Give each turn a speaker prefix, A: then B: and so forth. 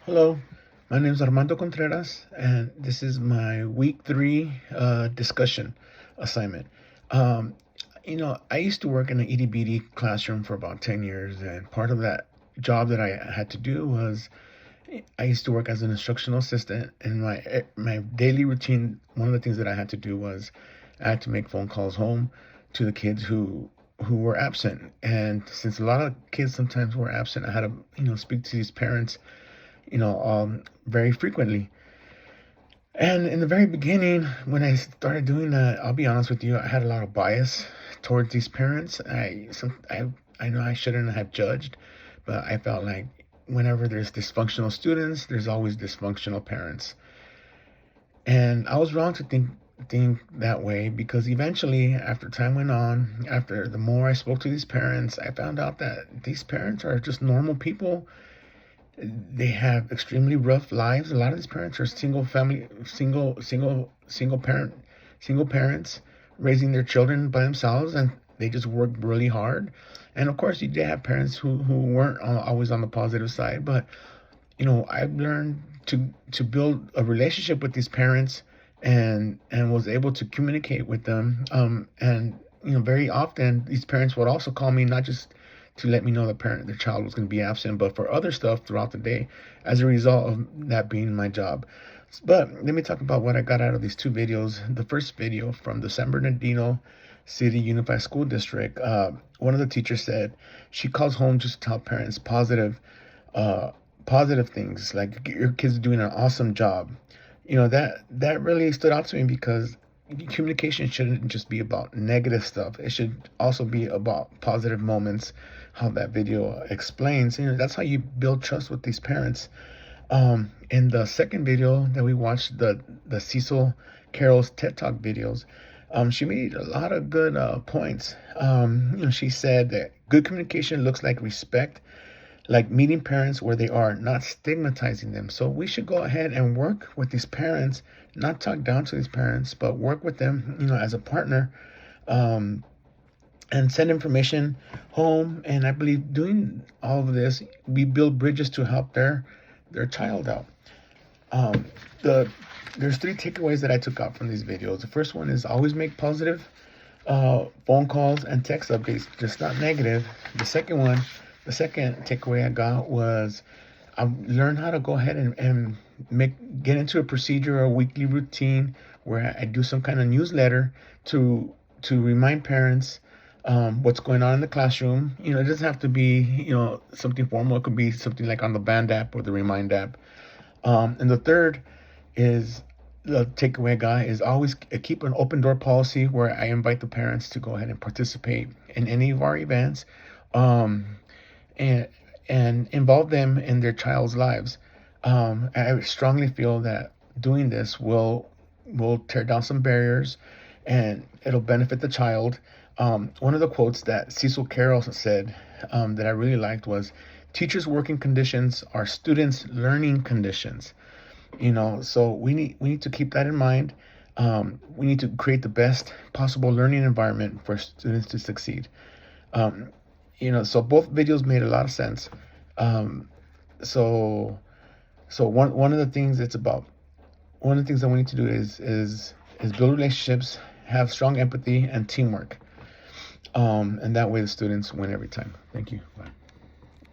A: Hello, my name is Armando Contreras, and this is my week 3 discussion assignment. Um, I used to work in an itty bitty classroom for about 10 years, and part of that job that I had to do was I used to work as an instructional assistant. And my daily routine, one of the things that I had to do was I had to make phone calls home to the kids who were absent. And since a lot of kids sometimes were absent, I had to speak to these parents very frequently. And in the very beginning, when I started doing that, I'll be honest with you, I had a lot of bias towards these parents. I know I shouldn't have judged, but I felt like whenever there's dysfunctional students, there's always dysfunctional parents. And I was wrong to think that way, because eventually, after time went on, after the more I spoke to these parents, I found out that these parents are just normal people. They have extremely rough lives. A lot of these parents are single parents raising their children by themselves, and they just work really hard. And of course, you did have parents who weren't always on the positive side, but I've learned to build a relationship with these parents, and was able to communicate with them. And very often these parents would also call me, not just to let me know their child was going to be absent, but for other stuff throughout the day, as a result of that being my job. But let me talk about what I got out of these two videos. The first video from the San Bernardino City Unified School District, one of the teachers said she calls home just to tell parents uh, positive things, like your kid's doing an awesome job. That really stood out to me, because communication shouldn't just be about negative stuff. It should also be about positive moments. How that video explains, that's how you build trust with these parents. In the second video that we watched, the Cecil Carroll's TED Talk videos, she made a lot of good points. She said that good communication looks like respect, like meeting parents where they are, not stigmatizing them. So we should go ahead and work with these parents, not talk down to these parents, but work with them, as a partner, um, and send information home. And I believe doing all of this, we build bridges to help their child out. Um, the There's three takeaways that I took out from these videos. The first one is always make positive phone calls and text updates, just not negative. The second takeaway I got was I learned how to go ahead and get into a procedure or a weekly routine where I do some kind of newsletter to remind parents what's going on in the classroom. It doesn't have to be something formal. It could be something like on the Band app or the Remind app. And the third is the takeaway guy is always keep an open door policy, where I invite the parents to go ahead and participate in any of our events, um, and involve them in their child's lives. I strongly feel that doing this will tear down some barriers, and it'll benefit the child. One of the quotes that Cecil Carroll said, that I really liked, was, "Teachers' working conditions are students' learning conditions." So we need to keep that in mind. We need to create the best possible learning environment for students to succeed. Um, so both videos made a lot of sense. Um, so one of the things it's about, one of the things that we need to do is build relationships, have strong empathy and teamwork. And that way the students win every time. Thank you. Bye.